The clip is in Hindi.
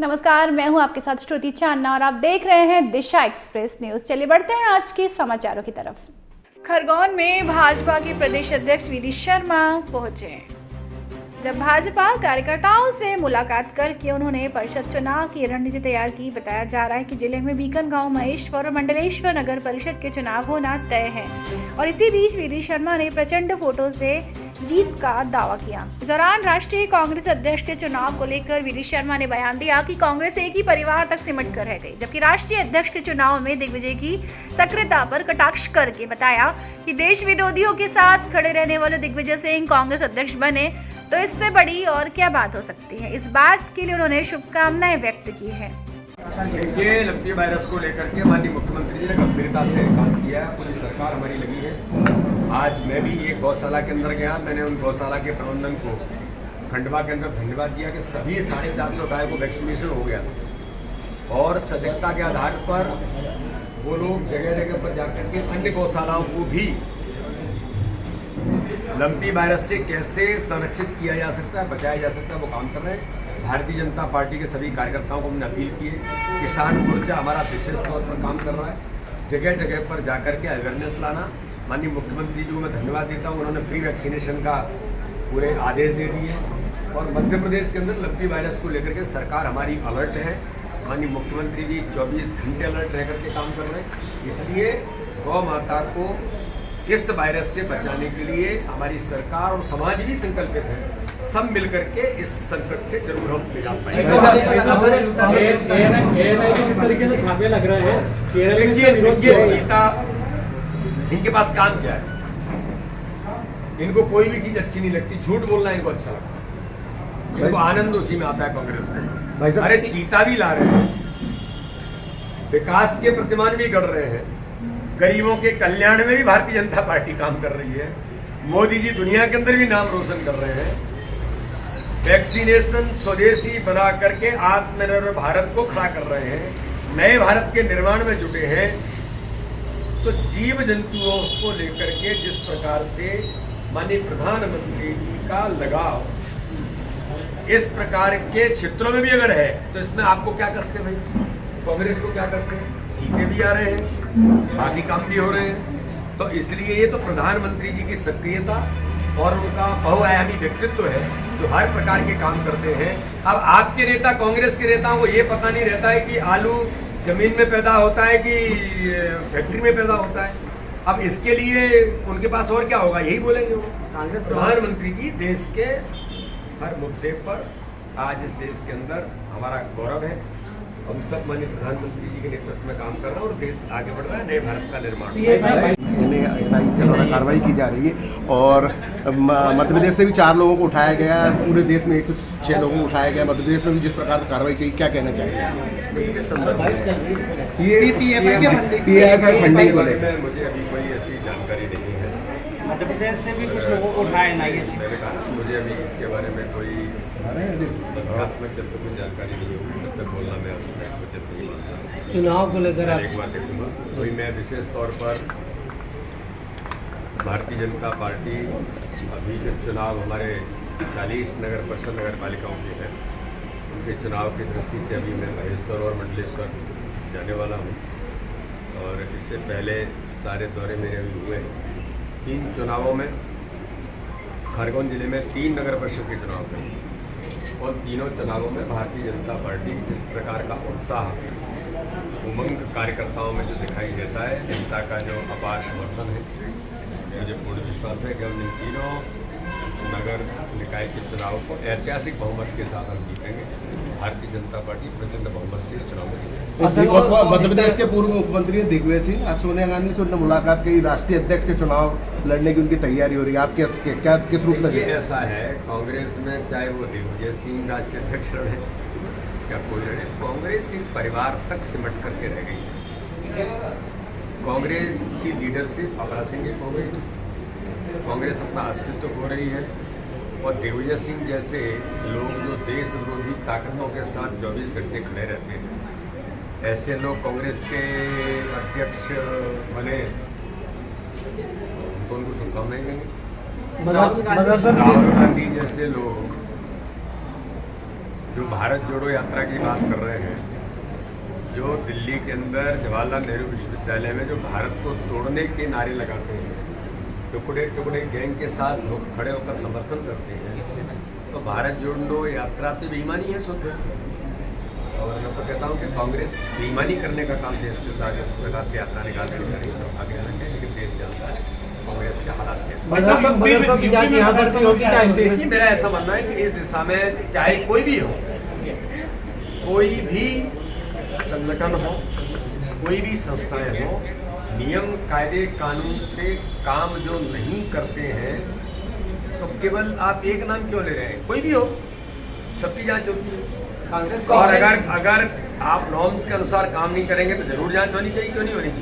नमस्कार, मैं हूं आपके साथ श्रुति चांदना और आप देख रहे हैं दिशा एक्सप्रेस न्यूज। चलिए बढ़ते हैं आज के समाचारों की तरफ। खरगोन में भाजपा के प्रदेश अध्यक्ष वीडी शर्मा पहुंचे। जब भाजपा कार्यकर्ताओं से मुलाकात करके उन्होंने परिषद चुनाव की रणनीति तैयार की। बताया जा रहा है कि जिले में बीकनगांव, महेश्वर और मंडलेश्वर नगर परिषद के चुनाव होना तय है और इसी बीच वीडी शर्मा ने प्रचंड वोटों से जीत का दावा किया। इस दौरान राष्ट्रीय कांग्रेस अध्यक्ष के चुनाव को लेकर वीडी शर्मा ने बयान दिया कि कांग्रेस एक ही परिवार तक सिमट कर रह गई, जबकि राष्ट्रीय अध्यक्ष के चुनाव में दिग्विजय की सक्रियता पर कटाक्ष करके बताया कि देश विरोधियों के साथ खड़े रहने वाले दिग्विजय सिंह कांग्रेस अध्यक्ष बने तो इससे बड़ी और क्या बात हो सकती है। इस बात के लिए उन्होंने शुभकामनाएं व्यक्त की है। देखिए, लंपी वायरस को लेकर के माननीय मुख्यमंत्री जी ने गंभीरता से काम किया है। पूरी सरकार हमारी लगी है। आज मैं भी एक गौशाला के अंदर गया। मैंने उन गौशाला के प्रबंधन को खंडवा के अंदर धन्यवाद दिया कि सभी 450 गाय को वैक्सीनेशन हो गया और सजगता के आधार पर वो लोग जगह जगह पर जाकर के अन्य गौशालाओं को भी लंपी वायरस से कैसे संरक्षित किया जा सकता है, बचाया जा सकता है, वो काम कर रहे हैं। भारतीय जनता पार्टी के सभी कार्यकर्ताओं को हमने अपील की है। किसान मोर्चा हमारा विशेष तौर पर काम कर रहा है, जगह जगह पर जाकर के अवेयरनेस लाना। माननीय मुख्यमंत्री जी को मैं धन्यवाद देता हूँ, उन्होंने फ्री वैक्सीनेशन का पूरे आदेश दे दिए और मध्य प्रदेश के अंदर लंपी वायरस को लेकर के सरकार हमारी अलर्ट है। माननीय मुख्यमंत्री जी 24 घंटे अलर्ट रह करके काम कर रहे हैं। इसलिए गौ माता को इस वायरस से बचाने के लिए हमारी सरकार और समाज भी संकल्पित है। सब मिलकर के इस संकट से जरूर हम निजात पाएंगे। देखिए चीता, इनके पास काम क्या है? इनको कोई भी चीज अच्छी नहीं लगती, झूठ बोलना इनको अच्छा लगता है, इनको आनंद उसी में आता है कांग्रेस को। अरे चीता भी ला रहे हैं, विकास के प्रतिमान भी गढ़ रहे हैं, गरीबों के कल्याण में भी भारतीय जनता पार्टी काम कर रही है। मोदी जी दुनिया के अंदर भी नाम रोशन कर रहे हैं। वैक्सीनेशन स्वदेशी बना करके आत्मनिर्भर भारत को खड़ा कर रहे हैं, नए भारत के निर्माण में जुटे हैं। तो जीव जंतुओं को लेकर के जिस प्रकार से माननीय प्रधानमंत्री जी का लगाव इस प्रकार के क्षेत्रों में भी अगर है तो इसमें आपको क्या कष्ट है भाई? कांग्रेस को क्या कष्ट है? जीते भी आ रहे हैं, बाकी काम भी हो रहे हैं। तो इसलिए ये तो प्रधानमंत्री जी की सक्रियता और उनका बहुआयामी व्यक्तित्व है जो हर प्रकार के काम करते हैं। अब आपके नेता, कांग्रेस के नेताओं को ये पता नहीं रहता है कि आलू जमीन में पैदा होता है कि फैक्ट्री में पैदा होता है। अब इसके लिए उनके पास और क्या होगा? यही बोलेंगे वो। कांग्रेस प्रधानमंत्री जी देश के हर मुद्दे पर आज इस देश के अंदर हमारा गौरव है। हम सब माननीय प्रधानमंत्री जी के नेतृत्व में काम कर रहे हैं और देश आगे बढ़ रहा है, नए भारत का निर्माण। के द्वारा कार्रवाई की जा रही है और मध्य प्रदेश से भी 4 लोगों को उठाया गया, पूरे देश में 106 लोगों को उठाया गया। मध्य प्रदेश में भी जिस प्रकार कार्रवाई चाहिए, क्या कहना चाहिए? किस संदर्भ में? ये पीएफआई फंडिंग को लेकर मुझे अभी कोई ऐसी जानकारी नहीं है। मध्य प्रदेश से भी कुछ लोगों को उठाया ना, मैंने कहा मुझे अभी इसके बारे में कोई तथ्यात्मक जब तक कोई जानकारी नहीं होगी तब तक बोलना मैं उचित नहीं मानता। चुनाव को लेकर एक बात देखूंगा, कोई मैं विशेष तौर पर भारतीय जनता पार्टी अभी जो चुनाव हमारे 40 नगर परिषद नगर पालिकाओं के हैं, उनके चुनाव की दृष्टि से अभी मैं महेश्वर और मंडलेश्वर जाने वाला हूँ और इससे पहले सारे दौरे मेरे अभी हुए हैं। 3 चुनावों में खरगोन जिले में 3 नगर परिषद के चुनाव हुए और तीनों चुनावों में भारतीय जनता पार्टी जिस प्रकार का उत्साह, उमंग कार्यकर्ताओं में जो दिखाई देता है, जनता का जो अपार समर्थन है, मुझे पूर्ण विश्वास है कि हम इन तीनों नगर निकाय के चुनाव को ऐतिहासिक बहुमत के साथ हम जीतेंगे। भारतीय जनता पार्टी प्रचंड बहुमत से इस चुनाव में जीतेगी। मध्य प्रदेश के पूर्व मुख्यमंत्री दिग्विजय सिंह आज सोनिया गांधी से उन्होंने मुलाकात की, राष्ट्रीय अध्यक्ष के चुनाव लड़ने की उनकी तैयारी हो रही है। आप क्या किस रूप में? ये ऐसा है, कांग्रेस में चाहे वो दिग्विजय सिंह राष्ट्रीय अध्यक्ष रहे चाहे कोई रहे, कांग्रेस एक परिवार तक सिमट करके रह गई है। कांग्रेस की लीडरशिप अपरासिंग हो गई, कांग्रेस अपना अस्तित्व खो रही है और दिग्विजय सिंह जैसे लोग जो देश विरोधी ताकतों के साथ 24 घंटे खड़े रहते हैं, ऐसे लोग कांग्रेस के अध्यक्ष बने तो उनको शुभकामनाएं देंगे। राहुल गांधी जैसे लोग जो भारत जोड़ो यात्रा की बात कर रहे हैं, जो दिल्ली के अंदर जवाहरलाल नेहरू विश्वविद्यालय में जो भारत को तोड़ने के नारे लगाते हैं, टुकड़े टुकड़े गैंग के साथ लोग खड़े होकर समर्थन करते हैं, तो भारत जोड़ो यात्रा तो बेईमानी है शुद्ध। और मैं तो कहता हूँ कि कांग्रेस बेईमानी करने का काम देश के साथ इस प्रकार से यात्रा निकालने की करेगी तो आगे जाना, लेकिन देश चलता है कांग्रेस के हालात के। देखिए, मेरा ऐसा मानना है कि इस दिशा में चाहे कोई भी हो, कोई भी संगठन हो, कोई भी संस्थाएं हो, नियम कायदे कानून से काम जो नहीं करते हैं तो केवल आप एक नाम क्यों ले रहे हैं? कोई भी हो, सबकी जांच होती है। और अगर आप नॉर्म्स के अनुसार काम नहीं करेंगे तो जरूर जांच होनी चाहिए, क्यों नहीं होनी चाहिए?